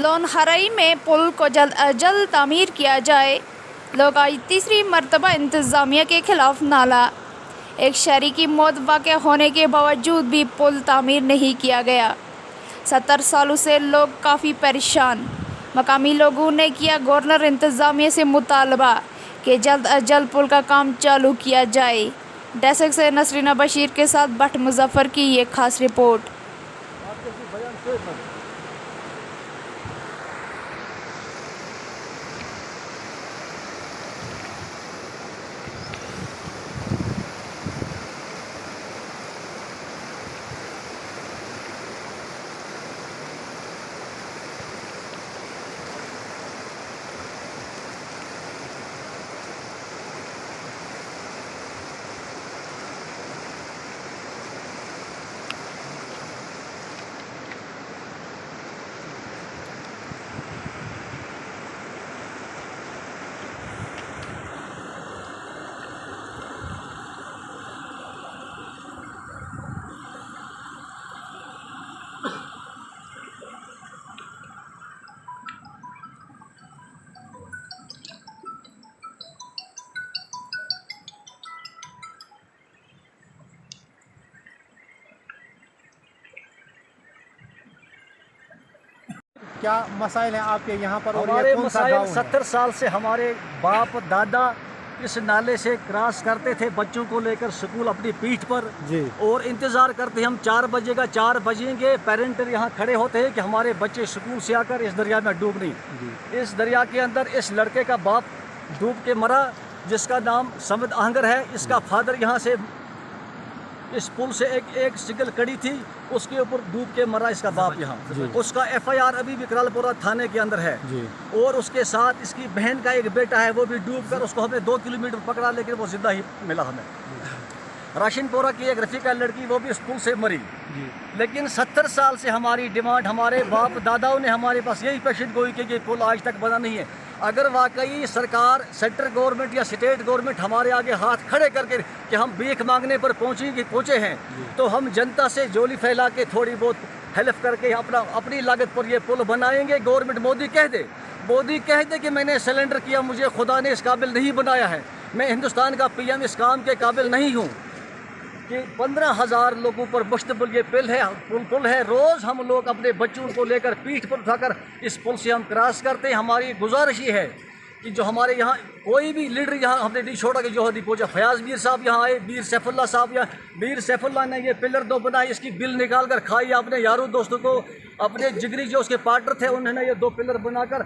लोनहराई में पुल को जल्द अज जल्द तामीर किया जाए। लोग आज तीसरी मरतबा इंतज़ामिया के खिलाफ नाला। एक शहरी की मौत वाक़या होने के बावजूद भी पुल तामीर नहीं किया गया। 70 सालों से लोग काफ़ी परेशान। मकामी लोगों ने किया गवर्नर इंतज़ामिया से मुतालबा कि जल्द अज जल्द पुल का काम चालू किया जाए। डेस्क से नसरीना बशीर के साथ भट्ट मुजफ्फर की ये खास रिपोर्ट। क्या मसाइल हैं आपके यहाँ पर? और हमारे ये कौन सा मसाइल गाँव है? 70 साल से हमारे बाप दादा इस नाले से क्रॉस करते थे बच्चों को लेकर स्कूल अपनी पीठ पर जी। और इंतज़ार करते हम 4 बजेगा 4 बजेंगे। पेरेंट यहाँ खड़े होते हैं कि हमारे बच्चे स्कूल से आकर इस दरिया में डूब नहीं। इस दरिया के अंदर इस लड़के का बाप डूब के मरा, जिसका नाम समद आहंगर है। इसका फादर यहाँ से इस पुल से एक सिगल कड़ी थी, उसके ऊपर डूब के मरा इसका बाप यहाँ। उसका FIR अभी भी करालपुरा थाने के अंदर है जी। और उसके साथ इसकी बहन का एक बेटा है, वो भी डूब कर, उसको हमने 2 किलोमीटर पकड़ा लेकिन वो जिंदा ही मिला हमें। राशिनपुरा की एक रफ़ीका लड़की, वो भी स्कूल से मरी जी। लेकिन 70 साल से हमारी डिमांड, हमारे बाप दादाओं ने हमारे पास यही पेशेंट गोई कि ये पुल आज तक बना नहीं है। अगर वाकई सरकार, सेंट्रल गवर्नमेंट या स्टेट गवर्नमेंट हमारे आगे हाथ खड़े करके कि हम भीख मांगने पर पहुँचे हैं, तो हम जनता से झोली फैला के थोड़ी बहुत हेल्प करके अपनी लागत पर ये पुल बनाएंगे। गवर्नमेंट मोदी कह दे कि मैंने सिलेंडर किया, मुझे खुदा ने इस काबिल नहीं बनाया है, मैं हिंदुस्तान का PM इस काम के काबिल नहीं हूँ कि 15,000 लोगों पर मुश्तमिल ये पुल है। रोज़ हम लोग अपने बच्चों को लेकर पीठ पर उठाकर इस पुल से हम क्रॉस करते हैं। हमारी गुजारिश ये है कि जो हमारे यहाँ कोई भी लीडर यहाँ हमने नहीं छोड़ा कि जोहदी पहुँचा। फयाज मीर साहब यहाँ आए, मीर सैफुल्ला साहब यहाँ, मीर सैफुल्ला ने ये पिलर 2 बनाए, इसकी बिल निकाल कर खाई अपने यारों दोस्तों को, अपने जिगरी जो उसके पार्टनर थे उन्होंने ये 2 पिलर बनाकर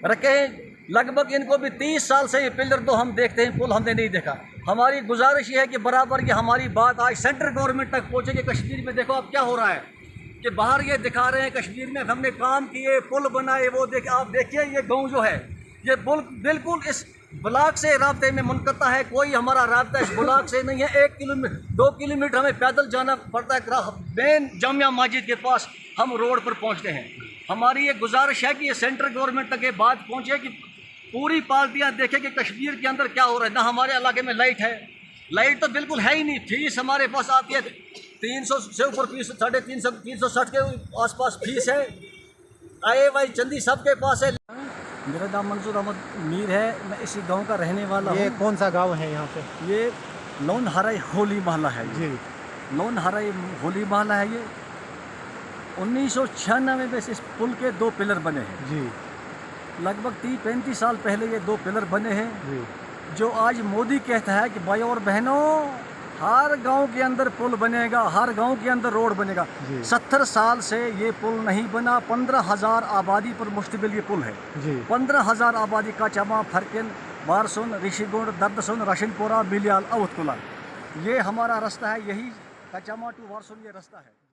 रखे हैं। लगभग इनको भी 30 साल से ये पिलर 2 हम देखते हैं, पुल हमने नहीं देखा। हमारी गुजारिश ये है कि बराबर ये हमारी बात आज सेंट्रल गवर्नमेंट तक पहुँचे कि कश्मीर में देखो अब क्या हो रहा है, कि बाहर ये दिखा रहे हैं कश्मीर में हमने काम किए, पुल बनाए, वो आप देखिए ये गाँव जो है, ये पुल बिल्कुल इस ब्लॉक से राब्ते में मुनक़ता है। कोई हमारा राब्ता इस ब्लॉक से नहीं है। 2 किलोमीटर हमें पैदल जाना पड़ता है। मेन जामिया मस्जिद के पास हम रोड पर पहुँचते हैं। हमारी ये गुजारिश है कि ये सेंट्रल गवर्नमेंट तक ये बात पहुँचे कि पूरी पार्टियां देखें कि कश्मीर के अंदर क्या हो रहा है। ना हमारे इलाके में लाइट है, लाइट तो बिल्कुल है ही नहीं। फीस हमारे पास आती है 300 से ऊपर, फीस 350 360 के आसपास फीस है। IAY चंदी सबके पास है। मेरा नाम मंसूर अहमद मीर है, मैं इसी गांव का रहने वाला हूँ। ये कौन सा गांव है यहाँ पे? ये लोनहराई होली महला है जी। लोनहराई होली महला है। ये 1996 में इस पुल के 2 पिलर बने हैं जी। लगभग 30-35 साल पहले ये 2 पिलर बने हैं जी। जो आज मोदी कहता है कि भाई और बहनों हर गांव के अंदर पुल बनेगा, हर गांव के अंदर रोड बनेगा। 70 साल से ये पुल नहीं बना। 15,000 आबादी पर मुश्तमिल ये पुल है जी। 15,000 आबादी काचामा, फरकिन, वारसुन, ऋषिगुंड, दर्दसुन, राशिनपुरा, मिलियाल, अवतकुला, ये हमारा रास्ता है। यही काचामा टू वारसुन ये रास्ता है।